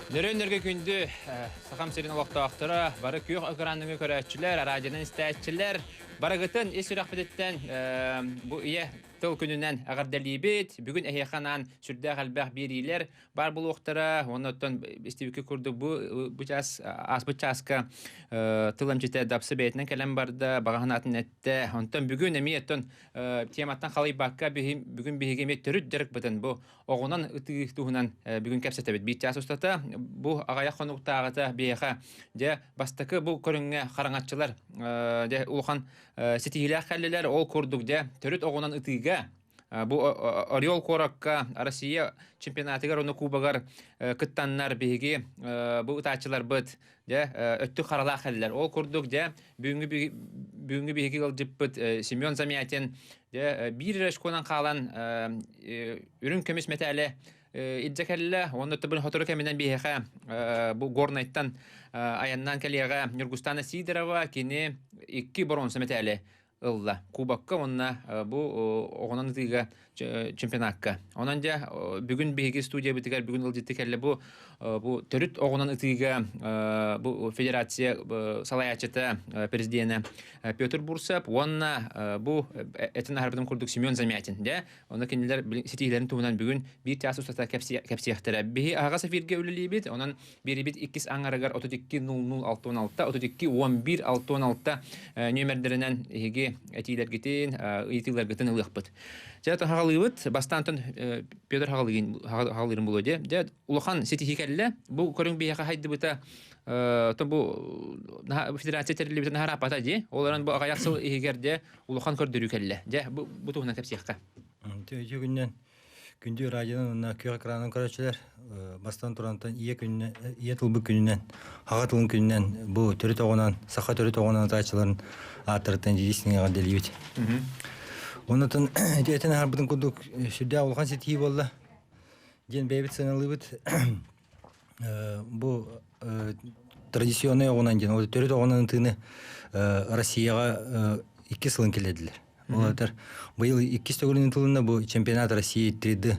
Nörönörgө күндү сахам серин олоқтоақтыра, бары күйөк экранныгы көрәтчілер, радионан істәтчілер, барагытын эсүрәк бедеттен бу ие тыл күнүнен агардалибет, бүгүн эхеханан сүрдә галбах берилер, бар бул оқтыра, оннотон истибике курду бу час аспычаска тыламчыта дапсы бетнен калам барда баганатын этте, онтон бүгүн эмиеттон тематтан халый бакка бүгүн бигемет төрүт дерек бутын бу огунан ытыгтугунан бүгүн кепсетебит бит час устата бу агая хонуктагыта беха же бастакы бу көрүнгө караңатчылар же улхан ситилер халлелер ол курдук же төрүт огунан ытыга бу Орел Коракка Россия чемпионатыгар оны кубагар кыттаннар биги бу утачылар быт же өттү карала халлер ол курдук же бүгүнгү биги кылжыппыт Семен Замятин же бир решконан калан үрүн көмүс метале идзекелле оны тубун хотору кеминен биха бу горнайттан аяннан келега Нургустана Сидорова кини 2 бронза метале ылла кубакка онна бу огонан тига чемпионатка онан же бүгүн биги студия битигер бүгүн ылжытты келле бу төрүт огонан тига бу федерация салаячыта президенти Петр Бурсап онна бу этин харбыдын курдук Семен Замятин же оны кинилер ситилерин туунан бүгүн бир час устата кепсияхтара би ага сафирге үлелибит онан бирибит 2 аңарагар 32-00-616 32-11-616 номерлеринен эги этилер гитин итилер гитин ылыхпыт жата хагалыбыт бастантын Петр хагалырын болу же улахан ситихикелле бу көрүң бияка хайдыбыта то бу федерация терилибитен харапата же оларан бу агаясыл эгерде улахан көрдүрүкелле же бу тугунан кепсияка Төгүннен күндү радионун күйөк экранын көрөчүлөр бастан турантан ие тылбы күнүнөн ага тылын күнүнөн бу төрөт огонан саха төрөт огонан атачыларын атыртан жийсине гаделибит. Онотон жетен харбытын кудук сүдө улган сети болла. Ден бебит саналыбыт. Бу традиционный огонан ден төрөт огонан тыны Россияга 2 сылын келедилер. Олар быйыл 2 стөгүрүнүн тылында бу чемпионат России 3D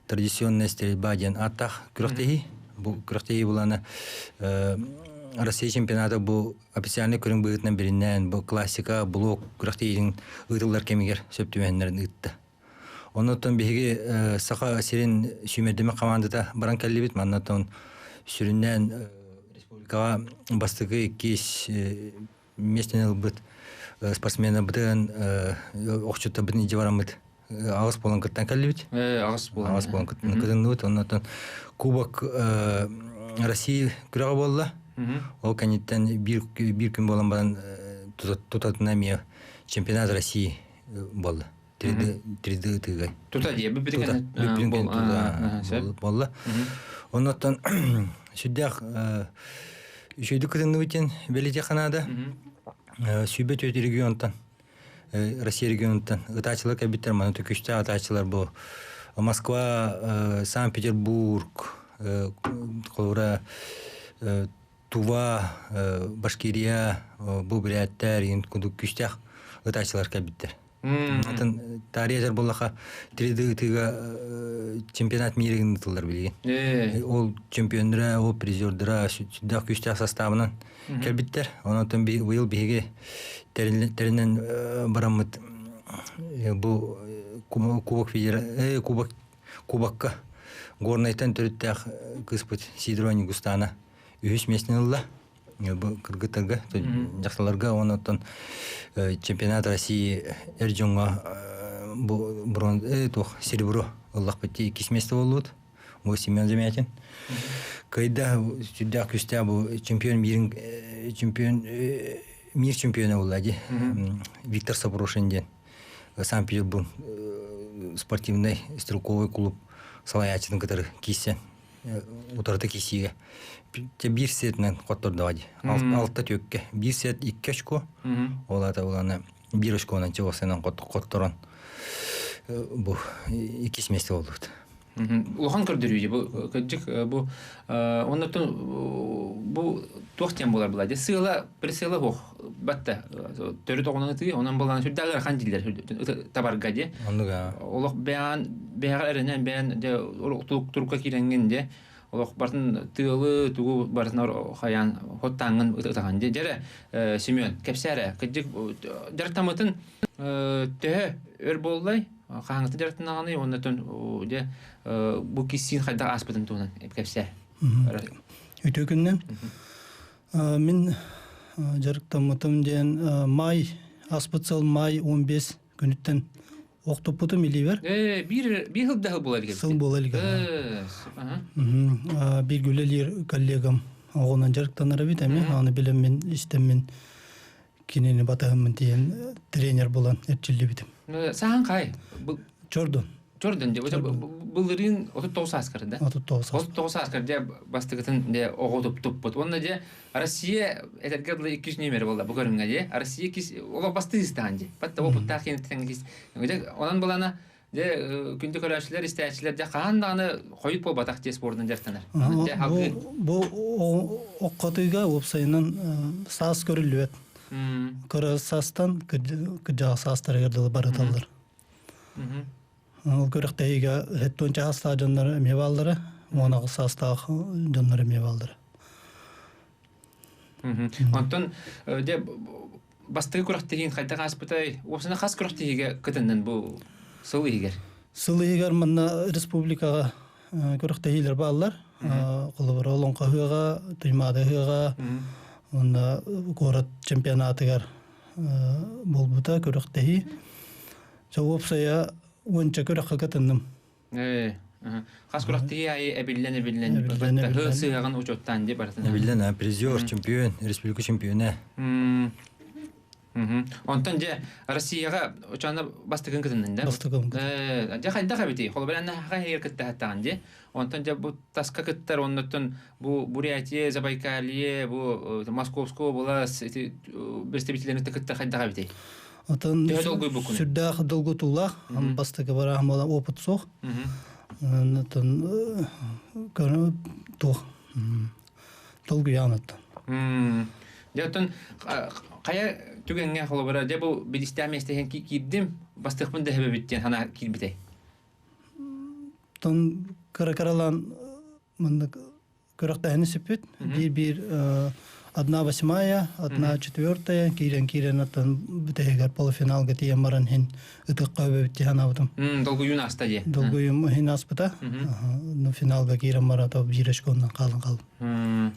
традиционный стрельба ден аттах күрөктеги бу күрөктеги буланы Россия чемпионаты бу официальный көрүң быгытынан биринен бу классика блок күрөктегин ыдылар кемигер сөптүмөннөрүн ытты. Онотон биги сака сирин сүмөдөмө командада баран келбит маннатон сүрүннөн республикага бастыгы 2 местен быт спортсмена бытын окчута бытын жибарамыт агыс болон кыттан келбит. Агыс болон кыттан онотон кубок Россия күрөгө болду. Ол каниттен бир күн болан баран тутатына мия чемпионат России болду. 3D тыгай. Тутадия биткен болду. Онотон сүддак үшөйдү кытынды битен белете канада. Сүбөт өтө регионтан Россия регионтан атачылар кабиттер мана төкүчтө атачылар бу Москва, Санкт-Петербург, Колора, Тува, Башкирия, бу билеттер ин кудук күчтөк атачылар кабиттер. Атын тарихтер боллаха 3D тыга чемпионат мирин тылдар билген. Ол чемпиондора, ол призердора сүддак күчтөк составынан келбиттер. Онотон быйыл биге теринен барамыт бу кубок федерация кубокка горнайтан төрөттөк кыспыт Сидрони Густана үс местнылла бу кыргытага жакталарга онотон чемпионат России эржонга бу бронз серебро ыллакпыти 2 месте болот. Бу Семен Замятин. Кайда сүддак күстө бу чемпион мир чемпиону болду. Виктор Сапорошин Санкт-Петербург спортивный стрелковый клуб салаячының который кисен утарты кисиге бир сетнен котторду ади алты төккө бир сет 2 очко олата уланы бир очконан чыгасынан котторон бу 2 месте болду. Улахан көрдүрүйү бу кыжык бу оннотон бу тохтем болар булади сыйла присыйла бу батта төрөт огонун тиги онан болгон сүрдагы хандилер табарга де олох бян бягарынан бян де турка киренген де олох бартын тыылы тугу бартын хаян хоттаңын ытаган жере Семен кепсәре кыдык жартамытын төһө өр боллай хаңты жартынаганы оннотон де бу кисин хайда аспытын туунан кепсә Үтөкүннен мен жарыктамытым ден май аспытсал май 15 күнүттен октопутум иливер. Bir hıl daha bular gibi. Сыл болалык. Bir гүлелер коллегам огонан жарыктаныр бит эми аны билем мен истеммен кинени батагымын деген тренер болан эрчилди битим. Сахан кай? Жордон. Jordan diye bulurun 39 asker de. 39 asker de bastıkın de oğutup tup. Onda de Rusya etergadlı 200 numara oldu bu görünge de. Rusya kis ola bastı istanci. Hatta o takin tengis. Ondan bulana de günde körüşler isteçiler de kandanı koyup o batak diye spordan jartanlar. Bu o katıga opsayının sas görülüyor. Kara sastan kıca sastara gerdiler baratallar. Ол көрөктөйгө хеттонча хаста жоннору мебалдары, монагы састагы жоннору мебалдары. Онтон де бастыгы көрөктөгөн кайта аспытай, осуна хас көрөктөгө кытындан бу сыл ийгер. Сыл ийгер мына республикага көрөктөйлөр балдар, кылыбыр олонко хыга, туймады хыга, онда город чемпионатыгар болбута көрөктөй. Жауапсая Онча көрөккө кытындым. Хас көрөктөгө эбиллен. Хысыган учоттан деп баратын. Эбиллен призер, чемпион, республика чемпионы. Онтон же Россияга учана бастыгын кытындын да. Бастыгын. Же кайда кабити. Холбаран хагыр кытта хаттан же. Онтон же бу таска кыттар оннотон бу Бурятия, Забайкалье, бу Московская область представительдерин кытта кайда кабити. Атын сүрдах долгу тулах, бастыгы бара амала опыт сох. Атын көрө тух. Долгу янаттан. Жатын кая түгенге холбара же бу билистаместен кирдим, бастыкмын да себептен хана кирбитей. Тон каракаралан мында көрөктәне сепет, бир 1/8, 1/4, кирен аттан бүтегер полуфиналга тиен баран хин ытыкка өбөтти ханабытым. Долгу юна стадия. Долгу юм хин аспыта. Ну финалга кирен бара топ жирешкондан калын.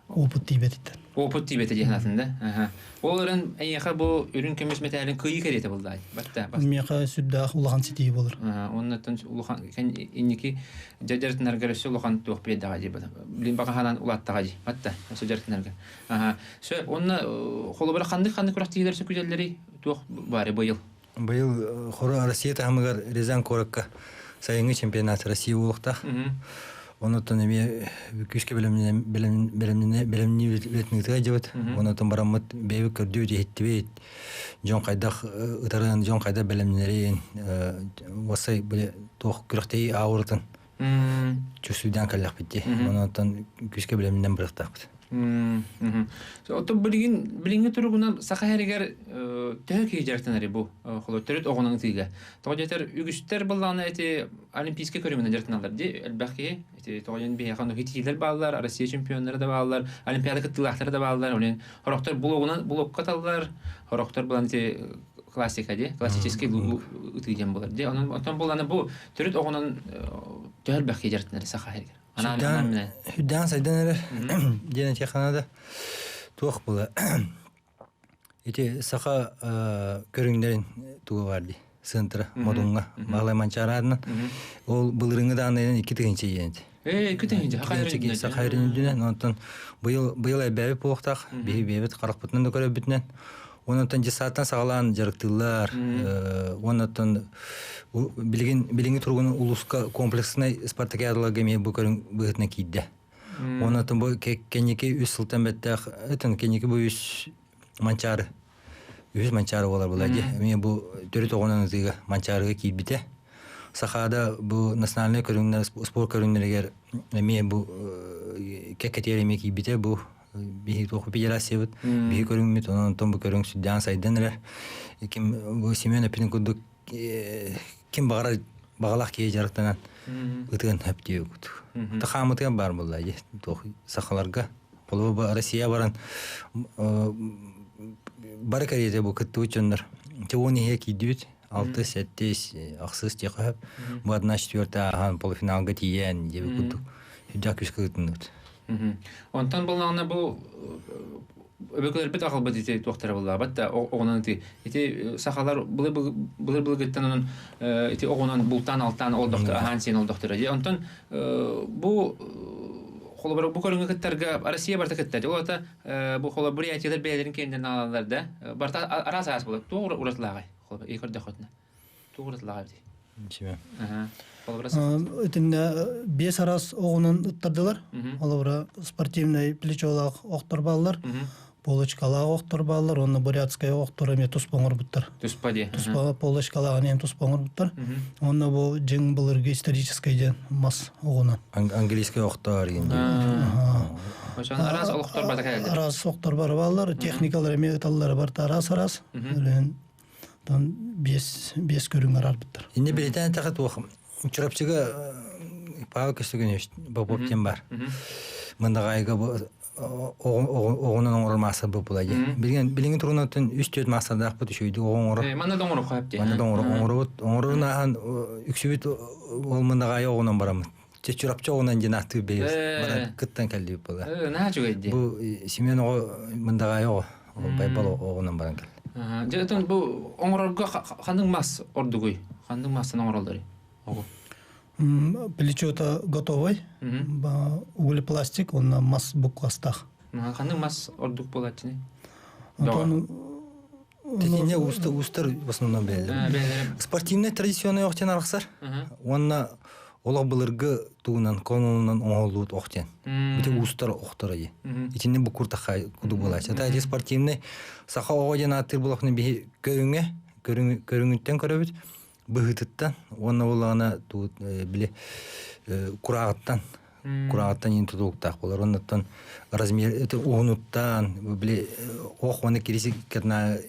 Опыт тибетиттен. Опыт тибете жаһанатында. Оларын эйха бу үрүн көмөс металин кыйы керете булдай. Батта. Меха сүддах улахан сити болор. Оннан улахан кен инники жадертнарга ресул улахан тук бедага ди бата. Билин бага ханан улаттага ди. Батта. Жадертнарга. Сө онна холобара ханды курактыйлар сөкүделери тук бары быйыл. Быйыл хора Россия тамыгар Рязань коракка сайынгы чемпионат России улукта. Онотон эме күчкө белемни ветмигтеге жебет. Онотон барамыт беби көрдү жеттибет. Жон кайдах ытарын жон кайда белемнерин васай биле тох күрөктөй аурытын. Чүсүдөн калак битти. Онотон күчкө белемнен бырыктак. Ото билинге тургунан сахаригер төһөкей жартанары бу холоттөрөт огонун тиге. Тогожетер үгүстер булганы эти олимпийский көрүмүнөн жартаналар ди элбаки эти тогожен бияхан хитилер баллар, Россия чемпиондары да баллар, олимпиада кыттылактары да баллар, олен хороктор блогка таллар, хороктор булган эти классика ди, классический утыйден булар ди. Онтон булганы бу төрөт огонун төһөлбаки жартанары сахаригер. Хүддан сайдан ден Канада туох була. Эти саха көрүңдөрүн тугу барды. Центра модунга Маглай Манчарадын. Ол былырыңы да андан 2 тыгынча ийенди. 2 тыгынча хакайрын сахайрын дүнен. Онтон быйыл айбабы поктак, бебет каракпытынан да көрөп бүтнен. Онтон жесаттан сагалан жарыктылар. Онтон билинги тургун улуска комплексный спартакиадаларга ме бу көрүң быгытына кийди. Онтон бу кенеки 3 сылтан беттак, этен кенеки бу 3 манчары. 3 манчары болар булади. Мен бу төрөт огонун тыга манчарыга кийбите. Сахада бу национальный көрүңнөр спорт көрүңнөргөр мен бу кекетери ме кийбите бу бихи тоху федерация бит. Бихи көрүңмүт онтон бу көрүң сүддан сайданыр. Ким бу Семен Апинкудук ким багара багалах кие жарыктанан ытыгын хөптү күт. Та хамытыган бар булла же тох сахаларга. Колоба Россия баран баракарите бу кытты учундар. Тевони яки дют 6-7 аксыз текап. Бу 1/4 ахан полуфиналга тиен деп күттү. Хүдак күскөтүнүт. Онтан булнагына бу өбөкөлөр бит акыл бадите токтора булла. Батта огонан ити сахалар булы гыттан ити огонан бултан алтан ол доктор ахан сен ол доктор. Онтан бу холобар бу көрүнгө кытарга Россия барта кыттар. Ол ата бу холобар ятилер бейлерин кенден алаларда барта арасас болот. Тугра уратлагай. Холобар экөрдө хотна. Тугра уратлагай ди. Ничего. Этин бес арас огунан ыттырдылар. Олора спортивный плечолак октор баллар. Полочкалак октор баллар, онны бурятская октор эме туспоңор буттар. Туспади. Полочкалак эме туспоңор буттар. Онны бу жиң былыргы исторический ден мас огунан. Английский октор дегенде. Ошон арас октор бар келди. Арас октор бар баллар, техникалар эме ыталлары бар арас. Тон бес көрүң арар буттар. Инде билетен такат окум. Учрапчыга Павел Костюгинович Бабоптен бар. Мындагайга огонун оңормасы бу булай. Билген турунатын 3-4 масада бу түшөйдү оңор. Манда доңор коюп ди. Манда доңор оңорунан үксүбүт ол мындагай огонун барам. Чечурапчы огонун жинаты бе. Бара кыттан келди була. На жөгөйдү. Бу Семен мындагай байбал огонун баран кел. Жэтен бу оңорго кандың мас ордугуй. Кандың масын оңоролдору. Плечо-то готовый. Углепластик, он на масс буквастах. Кандың мас ордук болот чини. Тетине устар в основном беле. Спортивный традиционный охтен араксар. Онна олог былыргы туунан конунан оңолут охтен. Бите устар охторой. Итинне бу куртахай куду болача. Та спортивный саха огоден атыр булакны би көрүнгүттен көрөбүт. Быгытыттан, онна болағына біле курағыттан ен тұтуқтақ болар. Оннаттан размер, оғынуттан, біле оқ оны кересі кәрна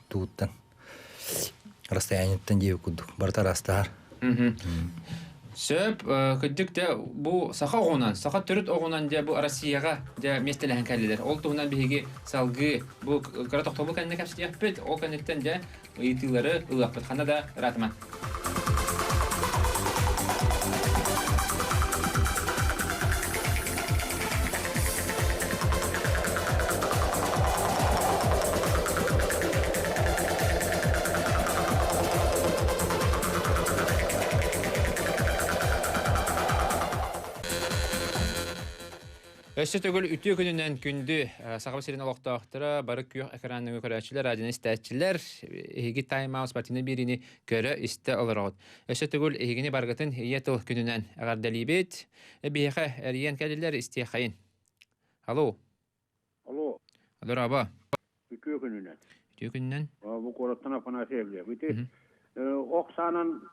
туыттан. Расстояниеттан дейі күдік. Барта растағар. Сөп, күддікті бұл сақа оғынан, сақа түріт оғынан де бұл Россияға де местеліген кәлілер. Ол тұғынан бейге салғы бұл қара тоқтау бұл кәніне кәпсіті яқпет, ол кәнеттен де ұйытылары ұлақпет. Қанда да ратыман. Өсі төгіл үті күнінен күнді сағып серін олықтақтыра бары күйіқ экранның көрәтшілер, радион істәтшілер, егі тайма спортивны беріні көрі істі олар оғыд. Өсі төгіл егіні барғытын етіл күнінен ағардалибет, бейіқі әріен кәлілер істе қайын. Алло. Алло. Алло, аба. Үті күнінен. Үті күнінен. Бұл қораттан апана сәбіле. Бүті оқсанын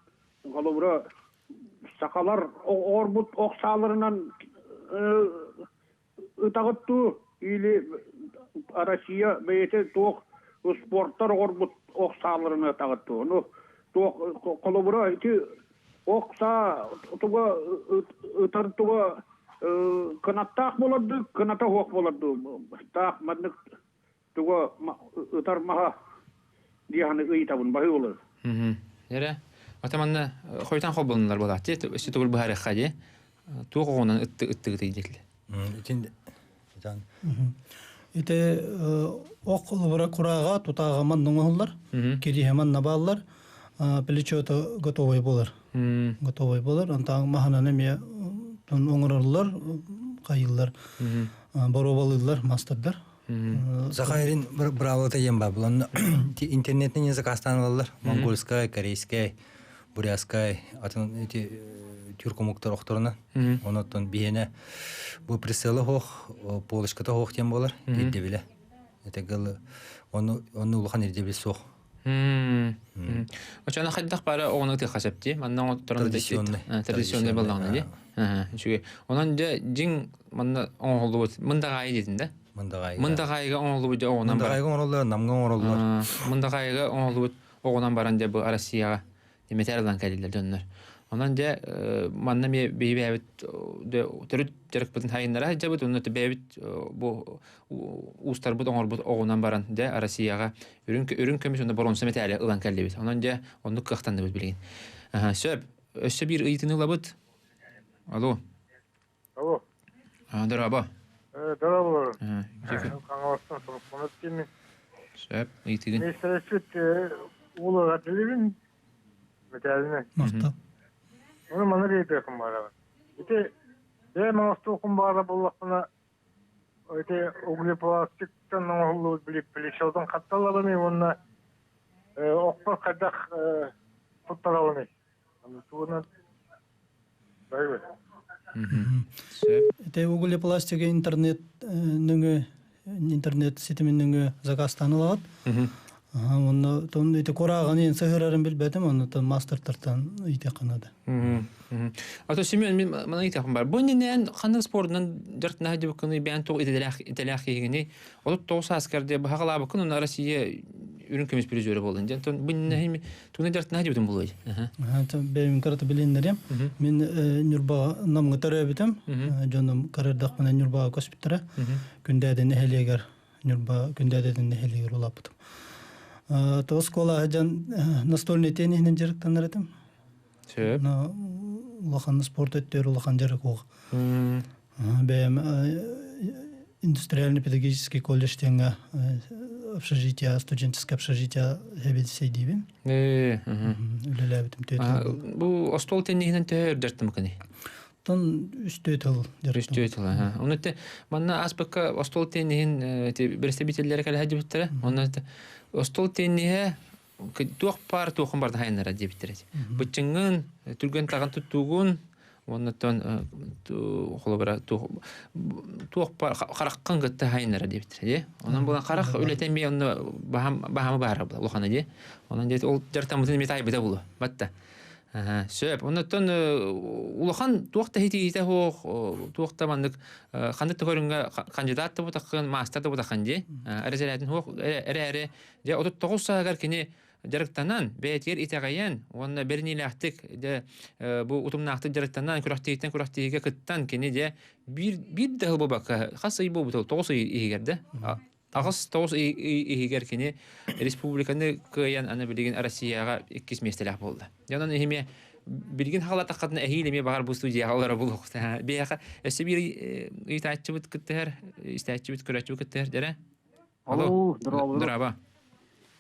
қалуыра сақалар орбут оқсаларынан Утагытту или Россия бейте тоқ спорттар орбут оқсаларына тагытту. Ну тоқ колобура ити оқса туга утар туга канаттақ болады, каната хоқ болады. Тақ маднык туга утар маха дияны ыйтабын бахы olur. Ере, атаманна қойтан қол болынлар болады. Өсі түгіл бұхары қаде, туғы оғынан үтті дейдекілі. Ите оқ курага тутагаман ноңоллар, кирихеман набаллар, плечо-то готовый болар. Готовый болар, антаң махананы ме оңырырлар, қайыллар, боробалылар, мастардар. Захайрин бравлата емба булан интернетне язык астаналар, монгольская, корейская, бурятская, атын эти тюркомуктар охторына. Онотон биене бу присела хох, полышката хох тем болар, идде биле. Это гыл оны улахан идде бил сох. Очана хайдах бара оғының тел қасапти, манна оғын традиционный болдағына де. Чүге, онан де жин манна оңғылды бұд, мындағай дедің да? Мындағайға оңғылды бұд оғынан бар. Мындағайға оңғылдар, намға оңғылдар. Мындағайға оңғылды бұд оғынан баран де бұл Россияға деметерлан кәлілер дөнлер. Ondan de manna me bebet de törüt terek butun hayınlara jabut onu te bebet bu ustar bu ongor bu oğunan baran de Rusiyaga ürün kömüş onda bronze metali ılan kallebit. Ondan de onu kıhtan da bilgin. Aha söp össe bir ıytını labıt. Alo. Alo. Ha deraba. Daralar. Ha. Kanalsın sonuç kimi. Söp ıytını. Mesela süt ulu atılırın metalini. Maqta. Onu bana bir yakın var. İşte mağazda okun bağda bullakına öte oğlu plastikten oğlu bilip şaldan kattalamıyor onunla okpar kadak tuttalamıyor. Sonra böyle. Söp. Ite угли пластика интернет интернет сетимин загастанылат. Оны тон ите кораган ен сыгырарын билбетим, оны тон мастертартан ите канады. Ато Семен мен мана айтам бар. Бу ненен кандай спортунан жартына хадып кыны бен то ителахигини. Ол тоса аскарде багала бакын Россия үрүн көмөс призеры болду. Жантон бу ненен туна жартына хадып болду. Бем карата билендерем. Мен Нюрба намга тарабитем. Жоном карардак менен Нюрба госпиталя. Күндәден хелегер Нюрба күндәден хелегер улапты. То школа жан настольный теннисен жарыктанар этим. Сөп. На улахан спорт өттөр улахан жарык ог. Бем индустриальный педагогический колледж тенга общежитие, студенческое общежитие хебет сейдибин. Үлелебитим төтө. Бу остол теннисен төр жартым кыны. Тон үстөтөл жарык. Үстөтөл. Онда манна аспекка остол теннисен представительлер кале хадиптер. Онда остол теннисе туох пар туохун барда хайнара дебиттерет. Бычыңын түргөн таган туттугун оннотон холобара туох пар караккан гытта хайнара дебиттерет. Онан булан карак үлетен би онда бахамы бара бул лохана де. Онан де ол жартамытын метай бета булу. Батта. Сөп. Оннотон улахан туохта хитите хо туохта мандык кандык көрүнгө кандидат да бутакын мастер да бутакын де. Арезелердин хо эре де 39 сагар кини жарыктанан бетер итегаян онна бернилахтык де бу утумнахты жарыктанан күрактейге кыттан кини де бир да бабака хасы бу бутул 9 игерде. Агыс 9 игер кини республиканы кыян аны билген Россияга 2 местелах болду. Жанан эми билген халата кадны эхилеме багар бу студия алары булук. Бияка эсбир итачыбыт кыттер, истачыбыт көрөчү кыттер дере. Алло, драба.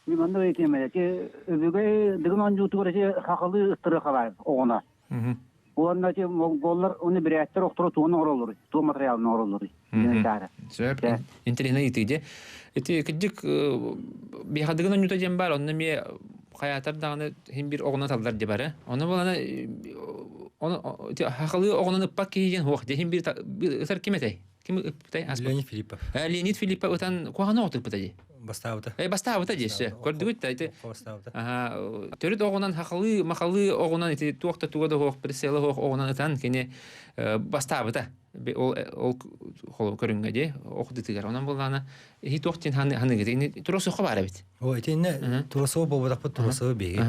Мен мында айтайын, өбөгө диган жуту көрөчү хакылы ыттыры калай огона. Онда че монголдар уну бирәттер октуру туunu оролор, туу материалын оролор. Сөп. Интернет итиде. Эти кидик бихадыгынан юта жем бар, онна ме хаятар даганы хим бир огона талдар деп бар. Оны булана оны хакылы огонаны пак кийген хок, хим бир ытар кимете. Ким ыптай? Леонид Филиппов. Леонид Филиппов отан кугана отуп пытади. Бастаута. Бастаута десе. Көрдүгүт та. Бастаута. Төрөт огонан хакылы, махалы огонан ити туакта тугада хок, преселы хок огонан атан кене бастаута. Ол холо көрүнгө де, окудутугар. Онан булганы хит токтин ханыгы. Туросу хабар бит. О, этине туросу болбодак туросу беги.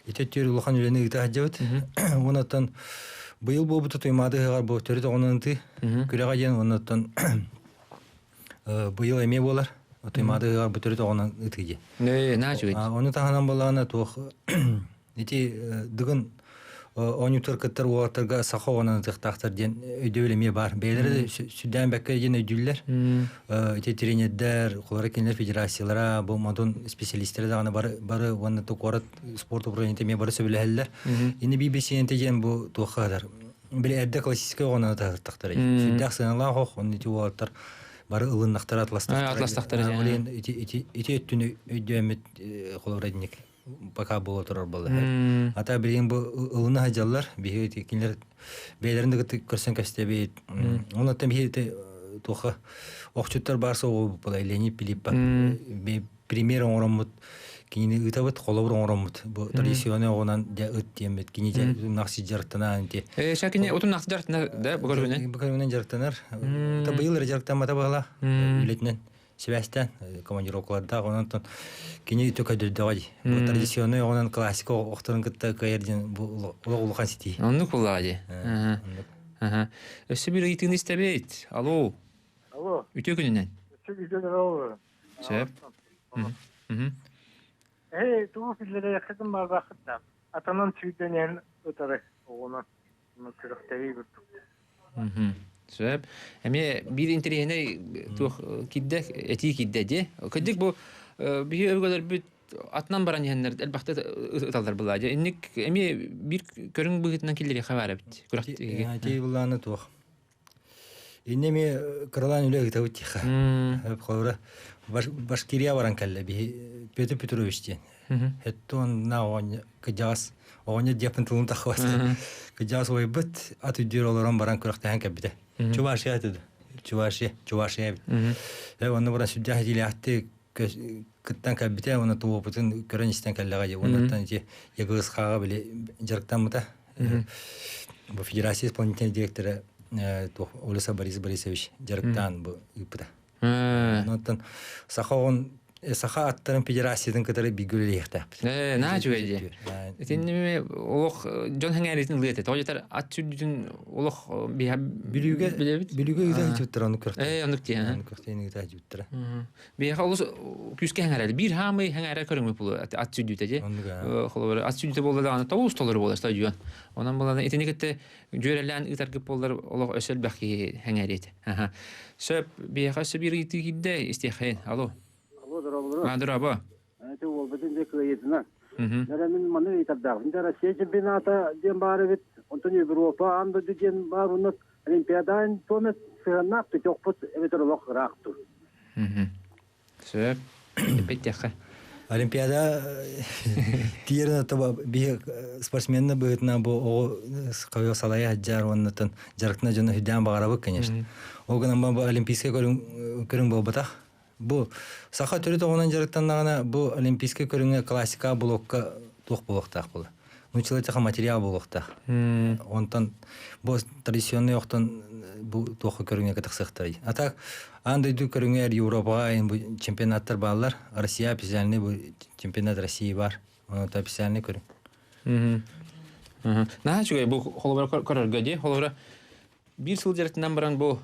Ите төр улахан үлене гыта хажабыт. Онотон быйыл болбуту тоймадыгар бу төрөт огонанты күрөгө жен онотон быйыл эме болар. Тоймадыгар бу төрөт огонан ытыгы. Начу. Оны таханан балана туох ити дыгын онютор кыттар уатырга сахованан тыктактар ден өйдөөлеме бар. Бейлери сүдөн бекке жен өйдүллер. Ити тренердер, Колоракинлер федерациялара, бу мадон специалисттер дагы бары ванна токорат спорт управлениете ме бары сөбүлһәлләр. Ини BBC-нте жен бу туохадар. Биле эрде классический огонан тактар. Сүддәк сыналар хох, оны ити уаттар бары ылыннактар атластактар. Олен ити өттүнү өйдөмөт Колорадник. Пока было турар было. Ата билген бу ылына хаҗаллар, бихе кинлер бейлеринде көрсен кастебе. Оны тем хите тоха окчуттар барса о була Леонид Филиппов. Пример оңромут кини ытабыт колобур оңромут. Бу традиционный огонан да ыт темет кини наксы жартана анти. Шакине отун наксы жартана да бугөрүнө. Бугөрүнөн жартанар. Та быйыл жарыктан мата бала. Үлетнен. Себастьян командировкаларда онон кини төкөдөрдөгөй. Бу традиционный онон классик охторун кытта кайердин бу улухан сити. Онну куллади. Ага. Өсө бир итин истебейт. Алло. Алло, Үтө күнүнөн. чүгүдөн алуу. Сөп. Туу филлере якытын бар вакытта. Атанан чүгүдөнен өтөрө огона. Мөкөрөктөй бир. Сөп. Эми бир интерене тух кидде эти кидде де. Кыдык бу би өвгөлөр бүт атнан баран яһаннар элбахта ыталдар булады. Инник эми бир көрүң быгытынан килдери хабар бит. Күрәк. Ати буланы тух. Иннеме крылан үле гытавытиха. Хавра Башкирия баран калле би Петр Петрович ден. Хеттон на он кыжас оня депен тулун тахвас. Кыжас ой бит атыдыр олорон баран күрәктән кәбите. Чувашия деді. Чувашия. Оны баран сүддә хәдиле атты кыттан кәбите, оны туы бұтын көріністен кәлләға де. Оныртан же егіз қаға біле жарықтан мұта. Бұл федерация исполнительный директоры Олеса Борис Борисович жарықтан бұл үпіда. Оныртан саха аттарын федерациядан кытары бигүлі ехтәп. На жүгейді. Тенеме олық жон хәңәретін ұлғеті. Тоғытар ат сүрдігін олық Билүүгө үйдә җиттер аны көрт. Анық те. Аны көртәне үйдә җиттер. Бияха олыс күске хәңәрәді. Bir хамы хәңәрә көріңмі бұлы ат сүрдігіті же. Ат сүрдігіті болды да аны тауыз толыры болды стадион. Онан болады етенекетті жөрелән ұтарқып болдар олық өсел бәқи хәңәреті. Сөп бияха сөбір еті кидді істеқайын. Алло. Мадураба. Это ол битен де кыйытына. Мен маны итабдагын. Россия чемпионата ден бары бит. Онтон Европа анда ден бар уны Олимпиадан тонет сыгынак токпут эветерлок ракту. Сөп. Беттеха. Олимпиада тиерна таба би спортсменна быгытна бу кавё салая жар оннотон жаркна жона хүдән багарабы, конечно. Огынан бу олимпийский көрүң болбата. Бу саха төрү тогонан жарыктаннагана бу олимпийский көрүнгө классика блокка тук блоктак болду. Научилатыга материал блоктак. Онтон бу традиционный октон бу тук көрүнгө кытыксыктыр. А так андай ду көрүнгөр Европага бу чемпионаттар баллар, Россия официальный бу чемпионат России бар. Оны да официальный көрүн. На чугай бу холобар көрөргө де, холобар bir yıl jarıtından baran bu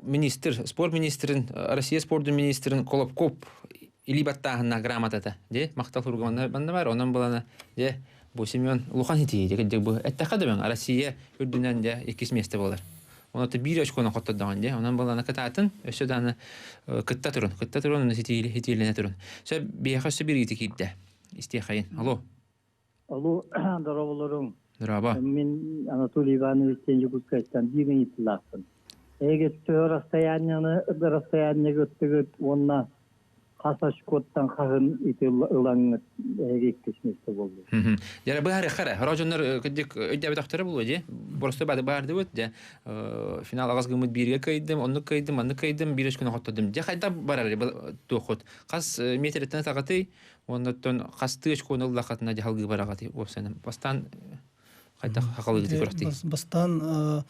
minister, spor ministerin, Россия спорт ministerin Kolobkop ilibattahına gramatata de maktal hurgamanda banda var ondan bulana de bu Semyon Luhan hitiye de bu ettakadı ben Россия ürdünden de iki semestre bolar. Ona da bir açkona qottadan de ondan bulana katatın ösödanı kıtta turun hitiyelene turun. Söp bir yaxşı bir itikide isteyxayın. Алло, здорово. Merhaba. Мен Анатолий Иванович Якутскайдан деген итиласын. Эгер расстояние көттөгөт онна касаш коттан хагын итилаңы эгеккесместе болду. Яра бары хара. Рожоннор кедик өйдө бетактары болду же. Просто барды өт же. Финал агызгымыт бирге кайдым, онны кайдым, биреш күнө коттодум. Же кайда барар тохот. Кас метрден тагаты, оннотон кастыч кону лакатына жалгы барагаты. Осенен бастан кайда хакалы кете көрөктү. Бастан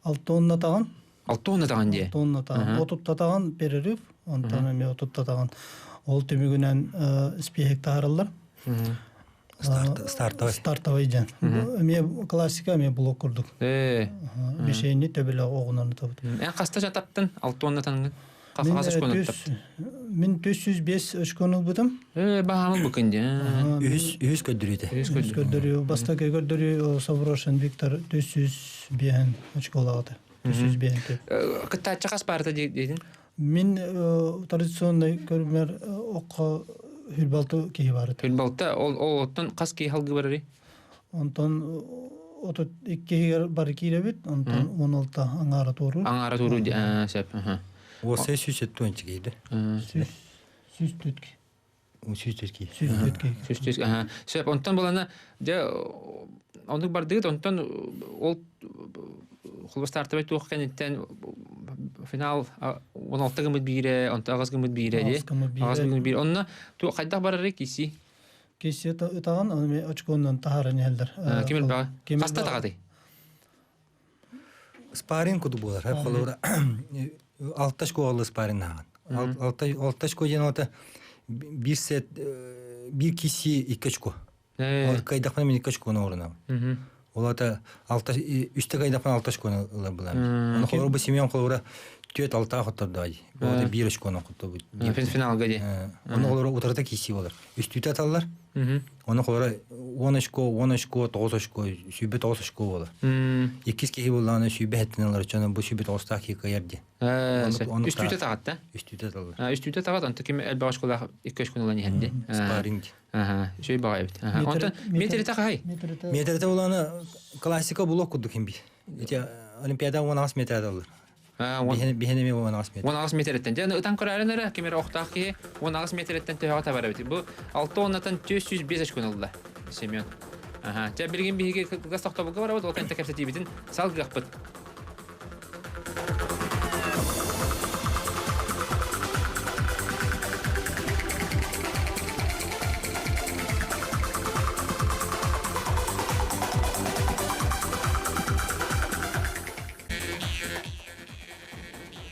6 тонна таган. 6 тонна таган же. 6 тонна таган. Отутта таган перерив. Онтан эми отутта таган. Ол түмүгүнөн спеек таарылар. Стартовый жан. Эми классика эми блок курдук. Бешени төбөлө огунан табыт. Каста жатаптын 6 тонна танган. Касас көнөп таптым. Мен 405 өшкөнү бутам. Баамыл букынды. Үз көдүрүдө. Үз көдүрү, баста көдүрү Саврошин Виктор 400 бен өшкөлады. 400 бен. Кытта чакас барды дейдин. Мен традиционный көрмөр окко хүлбалту кей барды. Хүлбалта ол оттон кас кей халгы барары. Онтон отот 2 бар киребит, онтон 16 аңара туру. Аңара туру сеп. O ses süsüttü giydi. Süstütki. Süstütki. Süstütki. Sep ondan bolana de onluk bardı ondan ol xulba startı bet toqkenitten final 16 gımıt bire, 16 gımıt bire de. 16 gımıt bire. Onna tu qayda bararı kisi. Kisi tağan onu açkondan taharan eldir. Kimil bağı? Kasta tağadı. Sparring kudu bolar. Hep kolora 6 алыс паринаган. 6 ден ота bir set bir kişi 2 очко. Кайдахпан мен 2 очконы орынам. Олата 3 кайдахпан 6 очконы булам. Аны холор бу Семен холора 4-6 хаттай. Олата 1 очконы хатты бу. Финалга ди. Аны холор утарда киси болар. Үстүтө аталар. Аны холора 10 очко, 9 очко, сүбөт 9 очко болар. 2 киси болганы сүбөт хаттыналар үчүн бу сүбөт 9 дакыйка ярди. Үстүтө тагатта. Үстүтө аталар. Үстүтө тагат анты ким элбаш школа 2 очконы хенди. Спарринг. Шөй багайбыт. Онта метр тагай. Метрде уланы классика блок кудук химби. Эти олимпиада 16 метр алар. Бихенеме 16 метр. 16 метрден. Жана ытан көрәренере кемер октаки 16 метрден төһөгө табара бит. Бу 6 оннан 405 очкон алды. Семен. Жа билген биге газ токтобуга бар, ол канта кепсети битин салгыппыт.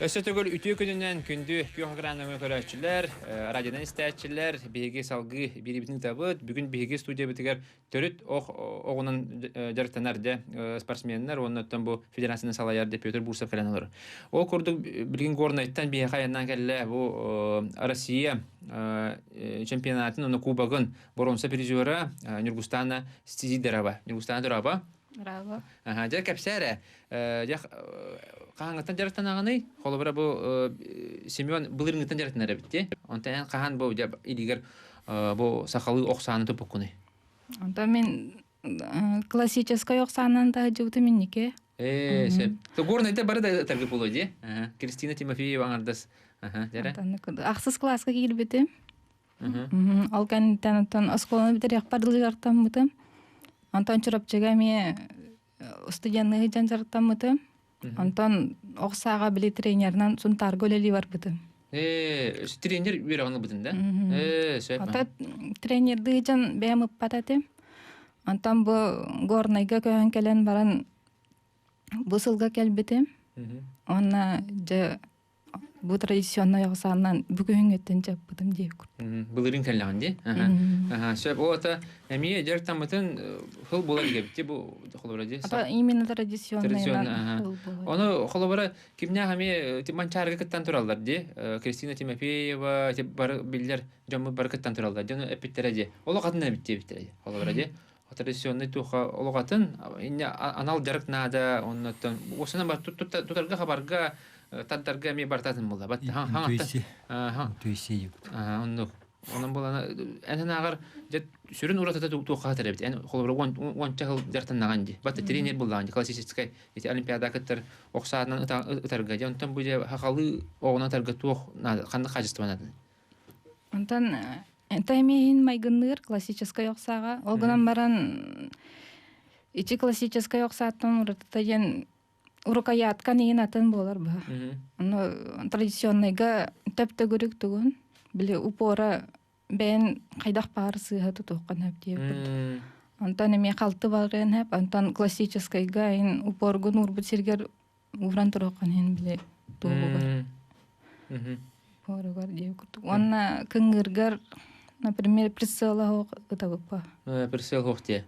Өсөтөгөл үтүү күнүнөн күндү күйөгранын көрөчүлөр, радиодан истечилер, биги салгы бирибитин табыт, бүгүн биги студия битигер төрүт огунун жарыктанарды спортсмендер, оннотон бу федерациянын салаяр деп Петр Бурсов келенелер. Ол курдук билген горнайттан бие каяндан келе бу Россия чемпионатын, оны кубогун боронса призеры Нургустана Стизидерова. Нургустана Дорова. Браво. Жа кепсере. Жа кахаңыттан жарыктанаганы, холобра бу Семен былырыңыттан жарыктанары битти. Онтан кахан бу жа илигер бу сахалы оксаны топукуны. Онта мен классическая оксанан да жуты миннике. Сеп. То горнайда бары да таргы боло ди. Кристина Тимофеева аңардас. Жара. Аксыз класска кирбетим. Ал канитан осколаны битерек бардылыктан мытым. Антон чурапчыга ме студентный жан жарыктаммытым. Антон оксага били тренернан сунтар гөлели бар бытым. Тренер бираганы бытын да. Сеп. Ата тренерды жан бемип бататым. Антон бу горнайга көһөн келен баран бу сылга келбетим. Онна же бу традиционный оксанан бүгүн өттөн жаппытым деп. Былырың келган ди. Сеп ота эми жарыктамытын хыл болар гепти бу холобради. Ата именно традиционный. Оны холобра кимне хами тиманчарга кыттан туралдар ди. Кристина Тимофеева тип бар биллер жамы бар кыттан туралдар. Жана эпиттереди. Оло катына битти биттереди. Холобради. Традиционный туха ологатын анал жарыктнада оннотон осына бар тутарга хабарга таддарга ми бартатын булда. Бат Туйси. Онун булана энагар жет сүрүн уратата туха теребит. Эн холбор онча хыл жартанаган ди. Бат тренер булган классический эти олимпиада кыттыр оксаанан ытарга жонтон бу же хакалы огуна тарга тух кандай качестванады. Онтан таймин майгынныр классическая оксага. Олгынан баран ичи классическая оксааттан урататаен урукаяткан ин атын болар ба. Аны традиционныйга төптө көрүк түгүн. Биле упора бен кайдак барысы хату токкан хап деп. Антан эми калты барган хап, антан классическайга ин упоргун урбут сергер уран туракан ин биле тугугар. Порогар деп. Онна кынгыргар, например, присела хок табыпа. Присел хокте.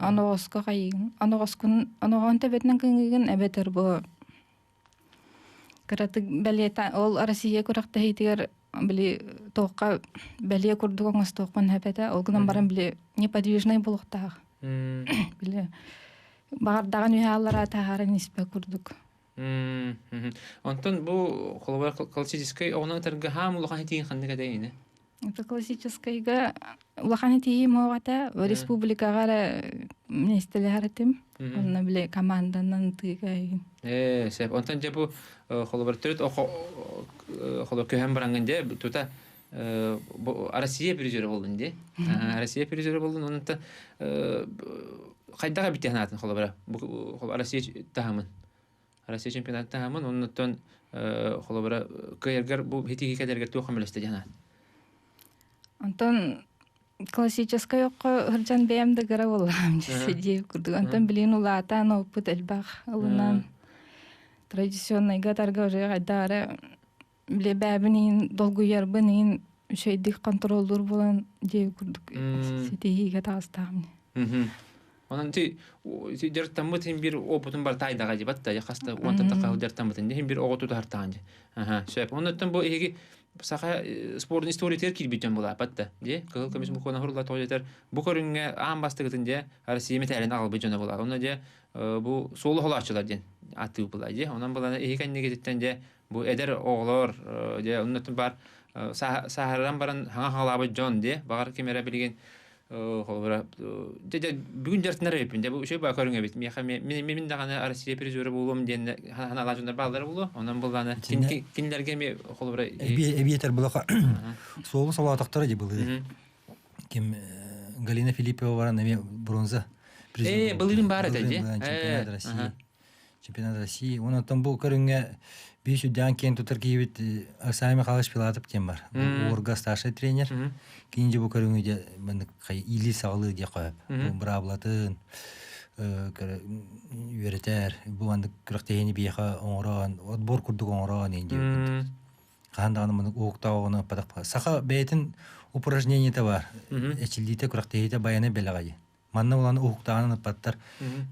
Аногоска кайын. Аногоскун, аногонта бетнен кынгыгын эбетер бу. Караты белета ол Россия көрөктө хейтер били тоокка беле курдуган астоккан хапета олгунан баран били неподвижный болуктаг. Били бардаган уяллара тагарын испе курдук. Онтон бу холбар классический онун тарга хам улахан хитин хандыга дейин. Это классическийга улахан хитин могата республикага местелератым. Онна биле команданан тыгай. Сеп онтон же бу холбар төрөт холбар көһөн баранганда тута Россия призеры болдун ди. Россия призеры болдун. Онтон кайдага битенатын холбар. Бу Россия тахамын. Россия чемпионаты тахамын. Онтон холбар кыйыргар бу хитиги кадергер тохам элесте жана. Антон классическая хыржан бемде гара болам сидеп курдук. Антон билин улатан опыт элбах улунан традиционный гатарга уже айдары биле бәбинин долгуярбынин шейдик контролдур болан дей курдук сетиге тагыстагым. Онан ти жертаммытын бир опытын бар тайдага жибатта я хаста онтан такал жертаммытын дем бир оготу тартаанжы. Шеп. Оннан бу эги саха спорт историятер кирбитен була батта. Же кыл комисс мукона хорла тойтер. Бу көрүнгө аан бастыгытын же Россия металин албы жана була. Онна же бу солу холачылар ден аты була же. Онан була эги негетен же бу эдер оглор же оннан бар сахардан баран хаңа халабы жон де багар кемере билген холбара бүгүн жартынар эпин бу ошо ба көрүнгө бит мен дагы Россия призеры болом ден хана лажундар балдар болу онан булганы кинлерге ме холбара эбиетер булака солу салатактар же булды ким Галина Филиппова баран эме бронза призер былырын бар эте же чемпионат России онан бу көрүнгө бишү дан кен тутар кибит Аксами Халыш Пилатов тем бар. Орга старший тренер. Кинже бу көрүнгө мен или сагылы де коюп. Бу браблатын үйрөтөр. Бу анда кырактыйны бияха оңрон, отбор курдук оңрон энди. Кандаганы мен уктаганы падак. Саха бейтин упражнение та бар. Эчилдите кырактыйда баяны белагай. Манна уланы уктаганы паттар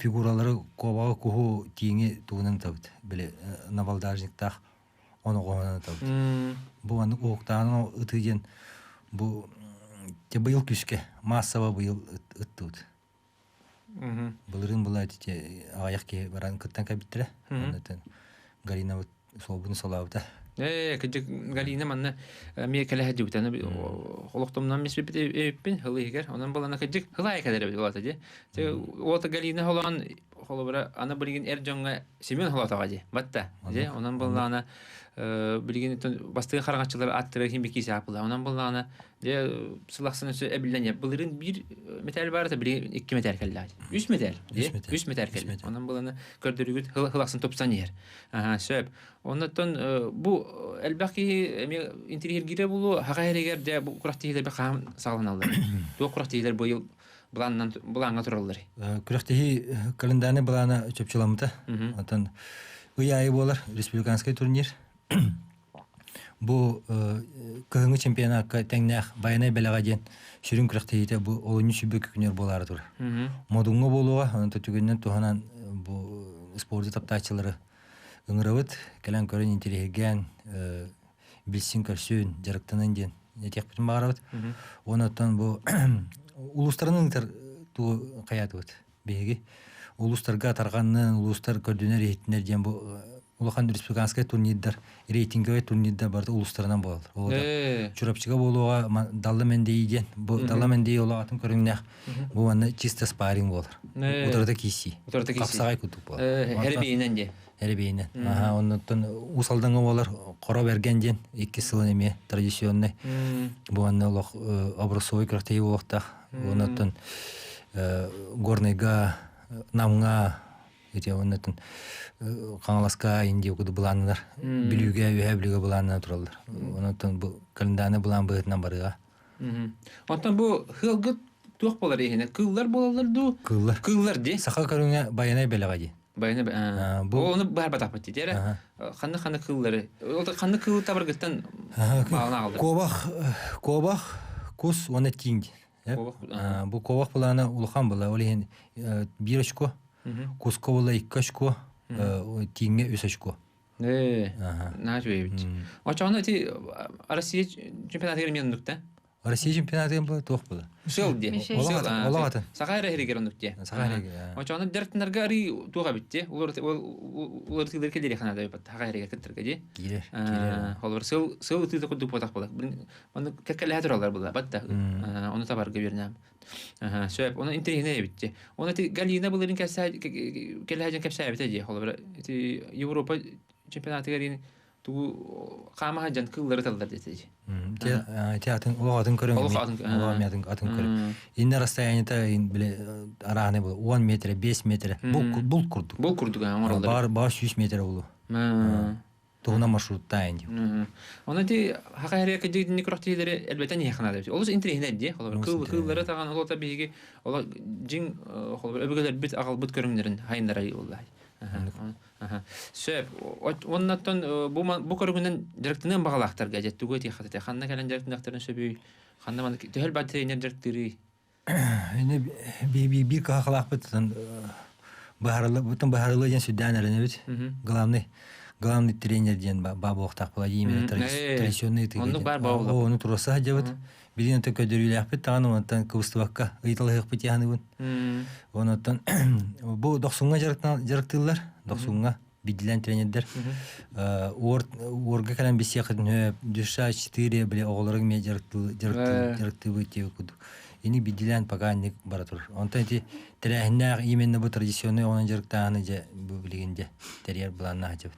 фигуралары кобага куху тиңи тугунан табыт. Биле навалдажниктах оны гонан табыт. Бу аны уктаганы ытыген бу те быйыл күскө массава быйыл ыттыбыт. Былырын була те аякке баран кыттан кабиттере. Онтан Галина солбуну солабыта. Кыжык Галина манна мекеле хадыбытаны холоктомнан мис биппин хылыгер онан балана кыжык хылай кадер болот же. Ота Галина холан холобра ана билген эржонга Семен холотага же. Батта же онан балана билген бастыгы каргачылар аттыры химбеки сапыла. Онан балана же сылаксын өсө эбиллене былырын бир металл бар да бир 2 металл келди. 3 металл же 3 металл келди. Онан балана көрдүрүгүт хылаксын топсан ер. Сөп оннан бу элбаки интерьер гире булу хагайрегер де бу курактыйлар бе кам сагланалар. Ту курактыйлар быйыл буланга туралар. Курактыйы календаны булана чөпчүламыта. Онтан уяй болар республиканский турнир. Бу кыгыңы чемпионатка теңнах баянай белагаден шүрүн курактыйда бу 10 бүк күнөр болар тур. Модуңга болуга онтан түгөннөн туханан бу спорт таптачылары ыңырабыт, кәлән көрін интереген, білсін көрсін, жарықтанын ден, нетек бітін бағарабыт. Онаттан бұл улустарының туы қаят бұд, бейгі. Улустарға тарғанын, улустар көрдінер еттінер ден бұл улахан республиканскай турнирдар, рейтинговай турнирдар барды улустарынан болады. Чурапчыға болуға далы мендей ден, далы мендей олағатын көріңнәқ, бұл анна чисто спаринг болыр. Отырда кейсі. Қапсағай күтіп болады. Әрбейінен де. Әрбейінен. Оннан усалдыңы болар, қора берген ден, 2 сылын еме, традиционный. Бұл анна олақ образовой күрақтайы олақтақ. Оннан горныйға, намға, оннан қаңаласқа инде оқыды бұланылар. Білуге, өйәбіліге бұланына тұралар. Оннан бұл календаны бұлан бұғытынан барыға. Онтан бұл хылғыт туақ болар ехіне. Кыллар болалар ду? Кыллар де? Сақа көріңе баянай бәліға де. Баяны оны бар батақ бәтті дері. Қанды кыллары. Қанды кылы табырғыттан бағына алды. Кобақ, күс, оны тиңді. Бұл кобақ бұланы ұлған бұла. Ол ең 1 очко, күско бұла 2 очко, тиңе 3 очко. Нағаш бейбіт. Очағына Россия чемпионаты кермен ұндықта? Россия чемпионаты был тоқ болды. Сыл де. Олағаты. Сақайра херегер ұндықте. Очағына дәрттінлерге ари туға бітте. Олар тылдар келдері қанада өпат. Сақайра кеттірге де. Келер. Олар сыл тылды құдды потақ болды. Оны кәккәлі әтір алар болды. Батта. Оны табарға берінем. Сөйіп. Оны интерегіне бітте. Оны Галина бұлырын кәлі әжен кәпсәй бітте де. Олар Европа чемпионаты керін туу кама жан кыллары талдар дете. Театр улатын көрөң. Улатын көрөң. Инне расстоянияда биле араны бул 10 метр, 5 метр. Бул курдук. Бул курдук амаралар. Бар 100 метр болу. Тугуна маршрутта инде. Оны де хакайрия кедин никрохтилери элбетен яхнада. Олус интернет де, кыллары таган олота биги, ола жин холбар өбөгөлөр бит агал бут көрөңдөрүн хайындар ай уллай. Сөп, оннаттан бу көргүнен директорнан багалактарга жеттүгө тихатта. Ханна келен директорнактарын сөбүй. Ханна ман төһөл бат тренер директори. Эне bir kahалак бутан бахарлы ден сүдән әле бит. Главный тренер ден бабу Охтак Владимир традиционный тиге. Оны тураса жабыт. Билен төкө дөрүләп бит тагын онтан кыстыбакка ыйтылык бит яны бу. Онтан бу 90-га жарыктылар. 90-га бидилен тренердер. Орга калан бисякын дүша 4 биле огларың ме жарыкты бит куду. Ини бидилен паганник баратур. Онтан ти тренер именно бу традиционный онан жарыктаны же бу билгенде терьер буланна хажып.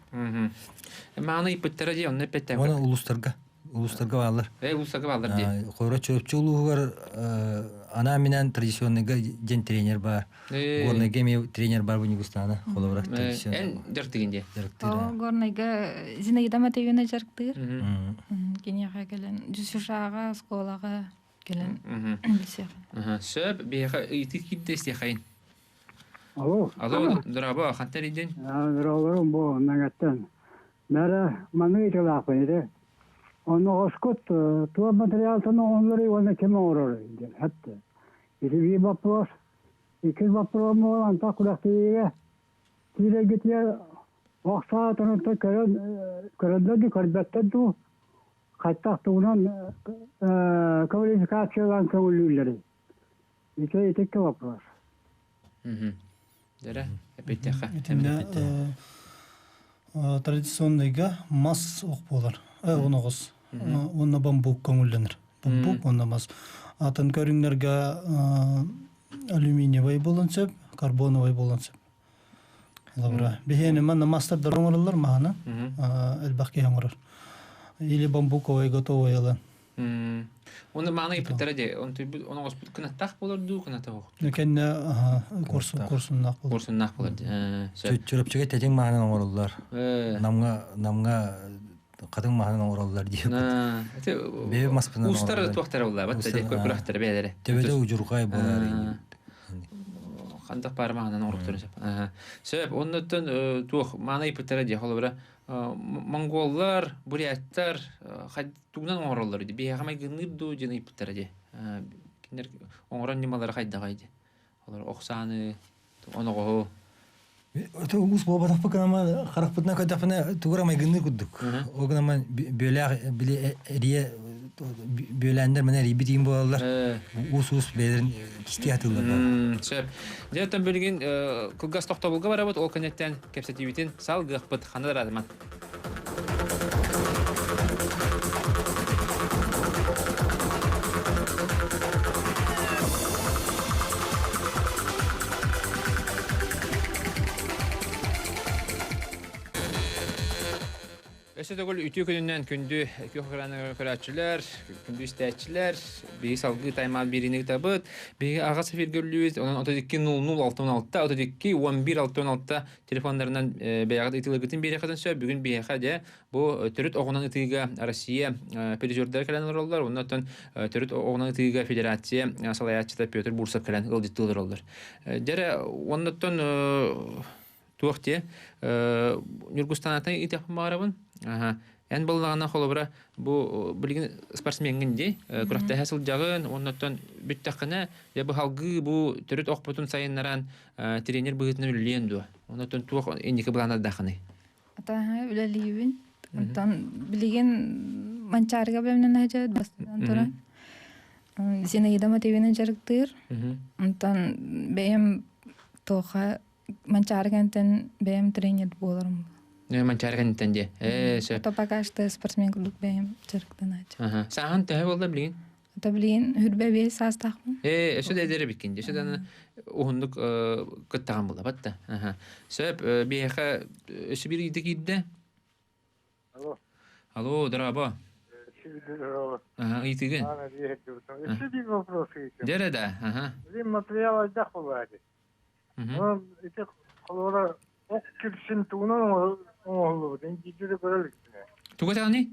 Маны ипеттер же онны петтем. Оны улустарга балар. Улустарга балар ди. Койра чөпчүлүү бар. Ана менен традиционныйга ден тренер бар. Горный геми тренер бар бу Нигустана. Холобрак традиционный. Эн директигинде. Горныйга Зинаида Матвеевна жарыктыр. Кенияга келен Жүсүшага, школага келен билсек. Сөп беха итикидде истехайн. Алло. Алло, драба, хантериден. Драба бо нагаттан. Нара маны италапыйды. Оны оскот туа материалтын онлары оны кем орор иде. Хатта. Bir вопрос. İki вопрос mu anta kulaktiye. Tire gitye vaksa tanıta körende körbette du. Katta tuğunan kvalifikasyon kavulleri. İki вопрос. Dere, epetteha. Традиционныйга мас ок болар. Оногос. Онна бамбук көңүлленер. Бамбук онна мас. Атын көрүңнөргө алюминиевый болонсеп, карбоновый болонсеп. Лабра. Бехене манна мастер дөрөңөрлөр мана. Элбакки яңгырар. Или бамбуковый готовый алан. Оны маны ипеттерде, оны госпут кынаттак болорду, кынаттак. Некенне курсуннак болду. Курсуннак болду. Чөпчөгө тетең маны оңорлар. Намга кадың маны оңорлар дип. Бе маспынан. Устар туактар болду, батта деп көрөктөр бедере. Төбөдө ужургай болар. Кандак бармагынан оруктурсап. Себеп оннотон тух маны ипеттерде холобра монголлар, буряттар, тугнан оңорлар иде. Бегамай гынырду жана ипеттерде. Кинер оңорон немалар кайдагайды. Алар оксаны, оного. Это ус бабатак пакама харакпытна кадапна туграмай гыныр кудук. Огнама бөлөг биле рие бөләндер менә рибитин булалар. Ус белерин кистиятылар. Сөп. Дәтен бөлген кылгас тохтобулга бара бут, ол кенеттен кепсетибитин салгыппыт хандар адман. Эсетөгөл үтү күнүнөн күндү көкөраны көрөчүлөр, күндү истечилер, бии салгы таймал бирини табыт, бии ага сефиргөлүбүз, онун 320066 321166 телефондарынан беягы итилгитин берекадын сө, бүгүн бияка де бу төрөт огунан итига Россия пережордар келен роллар, оннан төрөт огунан итига Федерация салаячыда Петр Бурсов келен ылдыттылар роллар. Дере оннан туакте Нургустанатан итеп барабын. Эн боллагана холобра бу билген спортсмендинде күрәктә хасыл жагын, оннан бүттәкне я бу халгы бу төрөт окпотун сайыннаран тренер быгытны үлленду. Оннан туак эндике булана дахны. Ата үлелибин. Онтан билген манчарга белән хәҗәт бастан тора. Зинаида Матвеевна жарыктыр. Онтан бем тоха манчаргантен бем тренер боларым. Манчаргантенде. Сөп. Топакашты спортсмен клуб бем жарыктан ач. Сахан тәһә булды билген. Ата билген хүрбәбе састахмы? Эсө дедере биккенде. Сөдән уһундук кыттаган булды батта. Сөп бияха өсө бир иде кидде. Алло. Алло, драба. Итиген. Еще вопрос есть. Дереда. Материал отдохнували. Эти колора оккерсин тугунан оңолу деңгейде көрөлүк. Тугатаны?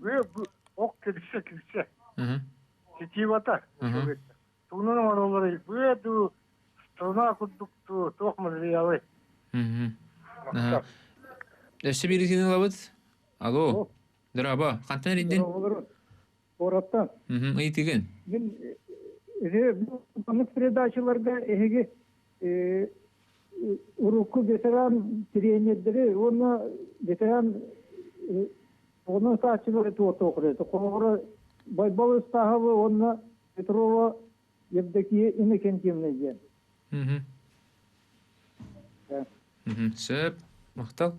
Оккерсе. Сетивата. Тугунан оңолу буду страна кудукту ток материалы. Эссе бирисин лабыт. Алло. Драба, кантан ридин? Ораттан. Ыйтыгын. Мен передачаларда эге урукку ветеран тренердери, ветеран onun saçları tuğ okuyordu. Sonra Baybal Ustahavı onunla Petrova Yevdeki imeken kimleyeceğim. Söp, maqtal.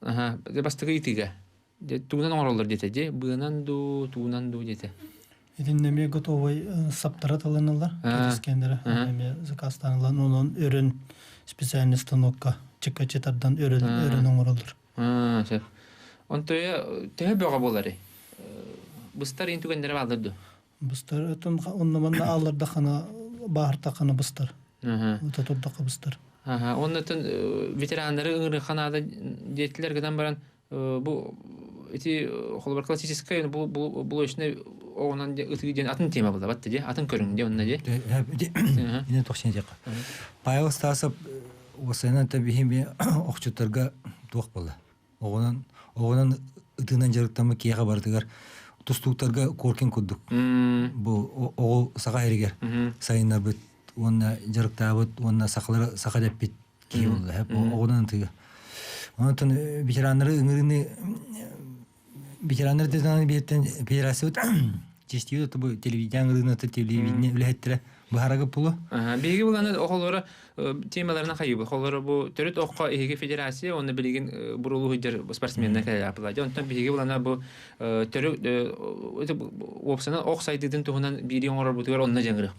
Aha, de bastığı itiga. De tuğunan oralar dete de, bığınan du, tuğunan du dete. Edinleme готовый саптара таланалар, кескендер, эме заказтаналар, онун өрүн специальный станокка чекачетардан өрүн оңоролдур. Söp. Онтоя төбөгө болары. Быстар интүгендер балдырды. Быстар өтөн оннаман аларда хана баарта хана быстар. Ота турдакка быстар. Оннотон ветерандары ыңыры ханада детилер гыдан баран бу эти холбар классическая бул өчнө огонан ытыгын атын тема болду батты же атын көрүңдө онна же. Ине тохшен жак. Павел Стасов осынан табихими окчутарга туак болду. Огонан ытынан жарыктамы кияга бардыгар тустуктарга коркен куддук. Бу ого сага эригер. Сайына бит онна жарыктабыт, онна сакалары сака деп бит кий болду. Хеп огонан тыгы. Онтон ветерандар дезаны беттен федерация честио то бу телевидение телевидение үлеттире бахарага пулу. Беги булганы оголора темаларына кайыбы. Оголора бу төрөт окка эге федерация оны билген бурулуу хыжар спортсмендер кайапла. Онтон беги булганы бу төрөт опсана ок сайдыдын тугунан бири оңор бутугар онна жаңырык.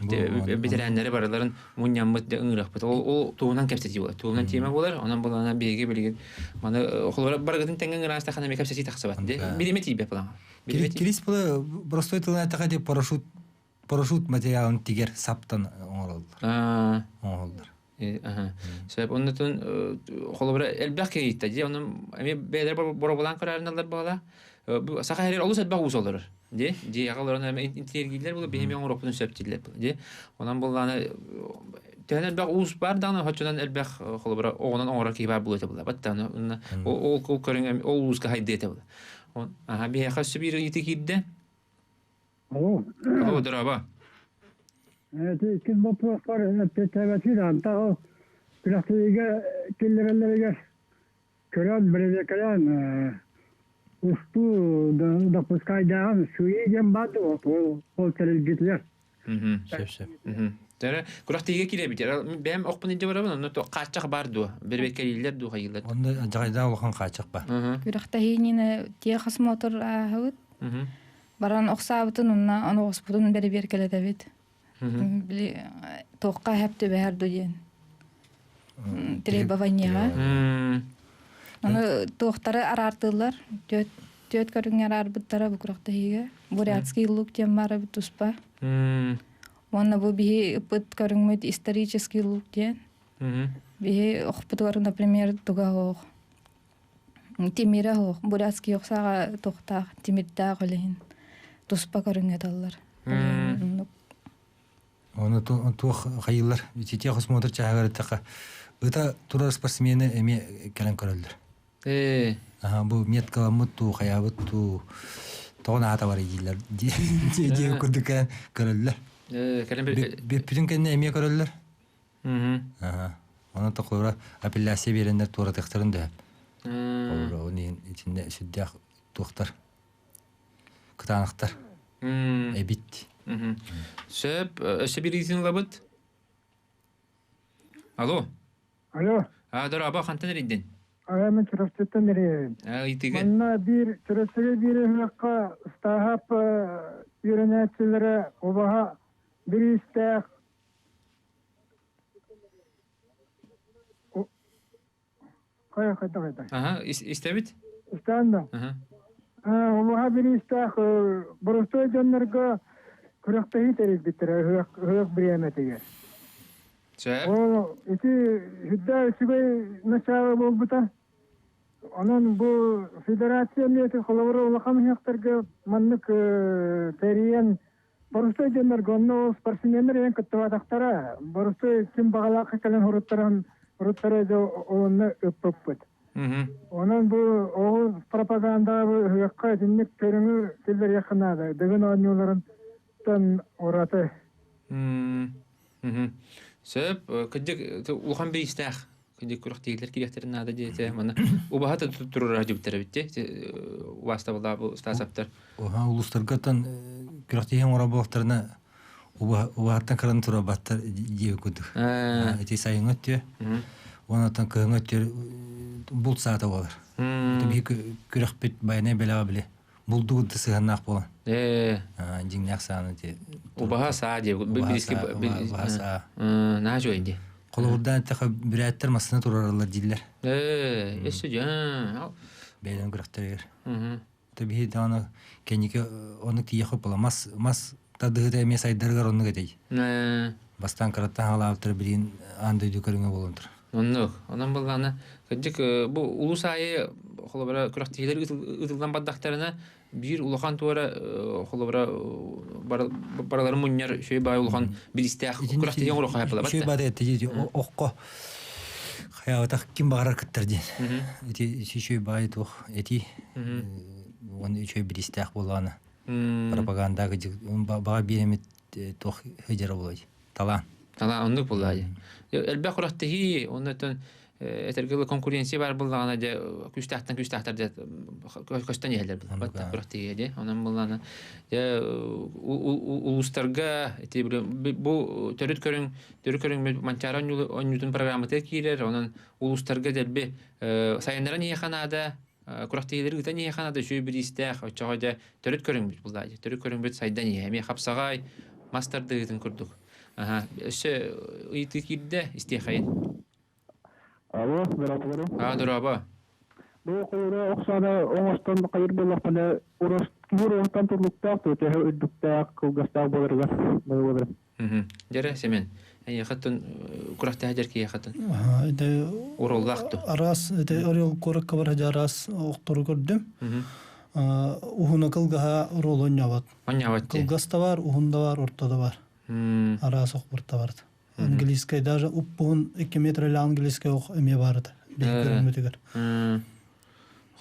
Ветераннары барларын муньяммыт да ыңырак бит. Ол тугунан кепсети болот. Тугунан тема болар. Онан булганы беги билген маны оголора баргатын теңген раста хана мекепсети таксабат. Билемети бе булган. Кирис было простой тылына такаде парашют материалын тигер саптан оңоролдур. Себеп оннотон холобра элбак кейтте же онун эми бедер боробулан карарыналар бала. Сака херер олус элбак усолор. Же ягаларына интерьерлер болуп беми оңоропун сөптүлөр. Же онан болганы тенер бак ус бар даны хочодан элбак холобра огонон оңора кейбар болот болот. Баттан ол көрүнгөн ол уска хайдете болот. Би хассы бир итикидде. Алло. Алло, драба. Это ким вопрос var. Petavatiran ta plastiğe killerlere kören belediyeler ustu da puskaydan suyu badı o televizyon. Şef. Tara kuraqtiga kilebit. Benim okpun ince barabın onu to qaçaq bardu. Berbekeliler du hayıllar. Onda jagayda улахан qaçaq ba. Күрәхтәһинене техас мотор ахыт. Баран оксабытын онна аны оспутун бери келете бит. Били тоққа хәпте бәһәр дигән. Требованияга. Аны тоқтары арартылар. Төт көрүнгән арбыттара бу күрәхтәһигә. Бурятский лук тем бары бит туспа. Онна бу би пыт көрүнгмөт исторический лук дигән. Би охпутугар, например, туга Тимира Бурятский оксага тохта Тимирда голен. Туспа көрүнгән аллар. Оны тух хайыллар. Тите хосмотор чагары така. Ыта турар спортсмены эме келен көрөлдөр. Бу меткала мутту хаябытту тогна ата бар идилер. Же күрдүкән көрөлдөр. Бир бүтүн эме көрөлдөр. Оны токлора апелляция берендер тура тактырында. Onun içinde süddях тухтар. Кытанактар. Эбит. Söp, ösebirizin labıt. Alo. Alo. Daraба қантан ридден? Мен Чырастыттан берейін. Итиген. Манна bir Чырастыга bir hıqqa ıstahap yönetçilere obaha bir istek Aha, istebit? İstanda. Obaha bir istek burası canlarga kırıqtayı terek bitir hıq bir yemetege. Söp. O iti hüdda sigay nasıl olbuta? Onun bu federasya niyeti kılavuru ulakam hıqtarga manlık teriyen burası canlarga onu sportsmenler en kıtıva taktara. Burası kim bağalaka kalen hurutlara da onu öpüpüt. Onun bu oğul propaganda bu hıyakka dinlik törünü silver yakınada. Dığın oynuyorların tan oratı. Сөп, кыдык улхан бейстах, кыдык курак тейлер кирехтерин нада дете, мана убахата турur ажыбыттар битте, васта бала бу стасаптар. Оха улустаргатан күрәктеген ора булактарына убахаттан каран тура баттар дие күдүк. Эти сайын өттө. Онатан кыгын өттө бул саата болар. Би күрәкпет байны белә биле. Булду дысыганак болан. Жиңнак саны те. Убаха саа деп бириске на жойнде. Колордан та бирәттер масына турарлар диллер. Эссе жа. Бәйлән күрәктер. Таби даны кенеке оны тиехо була мас тадыгы эмес айдаргар онны кетей. Бастан караттан халаптыр билин андай дүкөрүңө болонтур. Онан булганы кыдык бу улус айы холобра күрәктелер ытылган баддактарына бир улахан туара холобра баралар муньяр шөй бай улахан билистях күрәктеген урак хаяпла батта. Шөй бады теди окко хаявата ким багар кыттыр ден. Эти шөй бай тух эти оны шөй билистях болганы. Пропаганда бага биремет тух хыжара болой. Талан онды булай. Элбә күрәктеги оннан этергеле конкуренция бар булганы да күстәхтәр да көстән ялар булган күрәктеги дә. Онан булганы улустарга эти бу төрөт көрүң манчаран оннутун программаты кирер, онан улустарга дәлбе сайыннарын яханада күрәктегилер үтән яханада шөй биристәх очага төрөт көрүң булай. Төрөт көрүң бит сайдан яме хапсагай мастerdыгын күрдүк. Эше ыйты кирде истехайын. Алло, здравствуйте. Дораба. Bu kuyruğa oksana oğustan kayır bolakını uğraştan turlukta tutuyor, ödükte kılgasta bolırlar. Jere semen. Яхатын күрәктә һәҗәркә яхатын. Иде Уроллакту. Арас иде орел коракка бар жарас октор көрдүм. Ухуна кылга уролон ябат. Кылгаста бар, ухунда бар, ортада бар. Арас окпурта бар. Английский даже уппун 2 метрле английский ок эме барды. Бекермөтөгөр.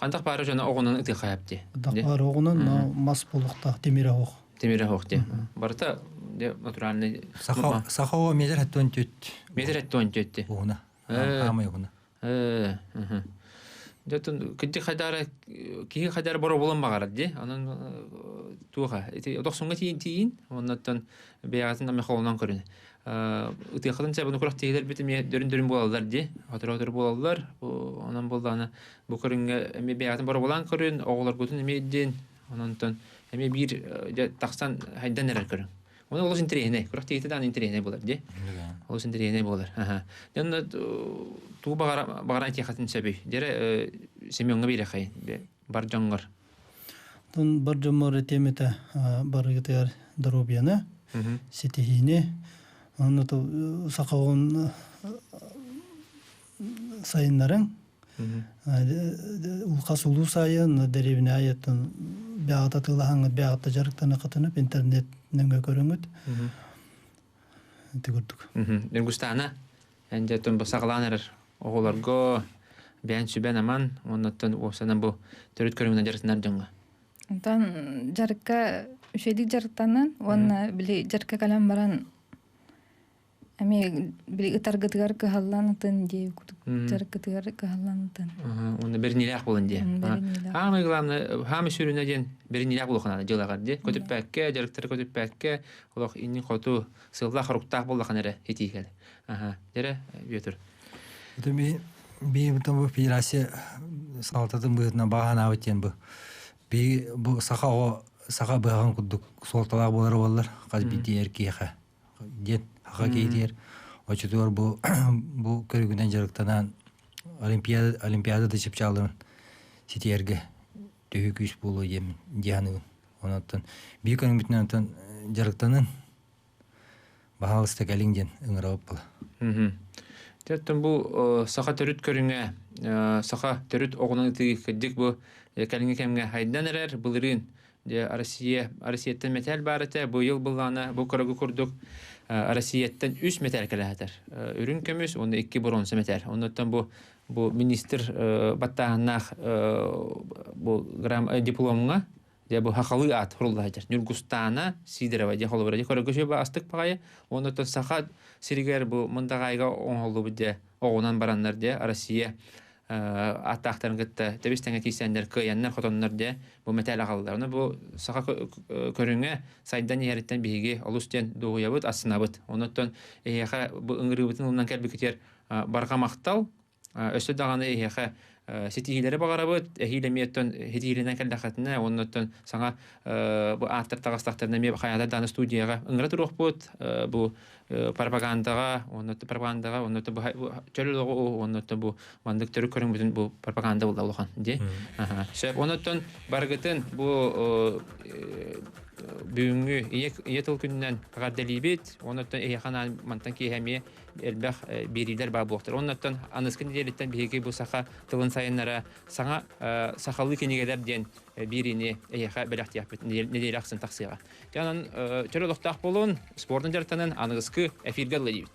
Хандак бары жана огунун ити хаяпты. Дакар огунун мас болукта темире ок. Темире окте. Барта натуральный Сахао метр хаттон төт. метр эттон төтте. Уна. Амай уна. Дэтон кидди хадара ки хадар боро болон багар ди. Анан туга. Эти доксонга тиин. Оннан беягатын аме холонан көрүнө. Үтө хатын чабын күрәктегилер битеме дөрүн болалар ди. Атыр болалар. Анан болданы бу көрүнгө эме беягатын боро болан көрүн. Оглар көтүн эмеден. Анан эме бир таксан хайдан эрер көрүн. Оны олус интерене, күрәктегитен интерене болар ди. Олус интерене болар. Дән ту багаран техатын сәби. Дере семьонга бире хай. Бар жаңгар. Тон бар жомор темете барыгытыр дробияны. Сетихине. Аны то сакагын сайыннарын. Улкас улуу сайын деревне аятын бягата тылаһаңы бягата жарыктана кытынып интернеттен көрөңөт. Тигүрдүк. Густана. Энде тон басагланыр оголорго бен сүбен аман, оннан осанан бу төрөт көрүнгөн жарыктанар жаңга. Онтан жарыкка үшедик жарыктанан, онна били жарыкка калам баран Ами били ытаргытыгар кыһалланытын дии жарыккытыгар кыһалланытын. Онда бернилак болон дии. Хамы главное, хамы сүрүнө ден бернилак болохана жылагар дии. Көтүппәкке, жарыктар көтүппәкке, олох инни хоту сылла харуктак болоханары этигел. Дере бетер. Это би бутан бу федерация салтатын бытына багана өтен бу. Би бу саха баган кудук солталак болар каз битер киха. Дет хакейтер. Очтор бу көргүнөн жарыктанан олимпиадада чыпчалын ситерге төгүс болу ем дияны. Онотон би көрүн бүтүнөн жарыктанын баалыста келиңден ыңырап бол. Теттен бу саха төрүт көрүнгө, саха төрүт огунун тигик бу келиңге кемге хайданырар булырын. Россияттен металл барыта, бу ел булганы, бу көрөгү көрдүк. Россияттен 3 металл келәтер. Үрүн көмүс, онда 2 бронза металл. Ондан бу бу министр баттааннах бу дипломга я бу хахалы ат хуруллайдыр. Нюргустана Сидорова де холбара де көргөшө ба астык пагай. Оны то саха сиригер бу мындагайга оңолду бу огунан бараннар де Россия аттактарын гытта тебистеңе тийсендер кыяннар хотоннар де бу метал агаллар. Оны бу саха көрүнгө сайдан ярыттан биги олустен дугуябыт асынабыт. Онотон эяха бу ыңгырыбытын улунан келбикетер барга мактал өсө даганы эяха сетигилери багарабыт, эхилемиеттен хетигиленен келдахатына, оннотон саңа бу аттар тагастактарына ме хаята даны студияга ыңгыра турукпут, бу пропагандаға, оннотон пропагандаға, оннотон бу чөлөлөгө, оннотон бу мандык төрү көрүнгүтүн бу пропаганда болду улахан, ди. Сөп оннотон баргытын бу бүгүнгү иетил күнүнөн кагардалибит, оннотон эхана мантан кихеми элбах берилер ба буктар. Оннотон аныскын делиттен биги бу саха тылын сайыннара саңа сахалы кенегелер ден бирине эха белахтияпыт неделаксын таксыга. Жанан чөлөлөктак болун спорттун жартанын аныскы эфирге ледибит.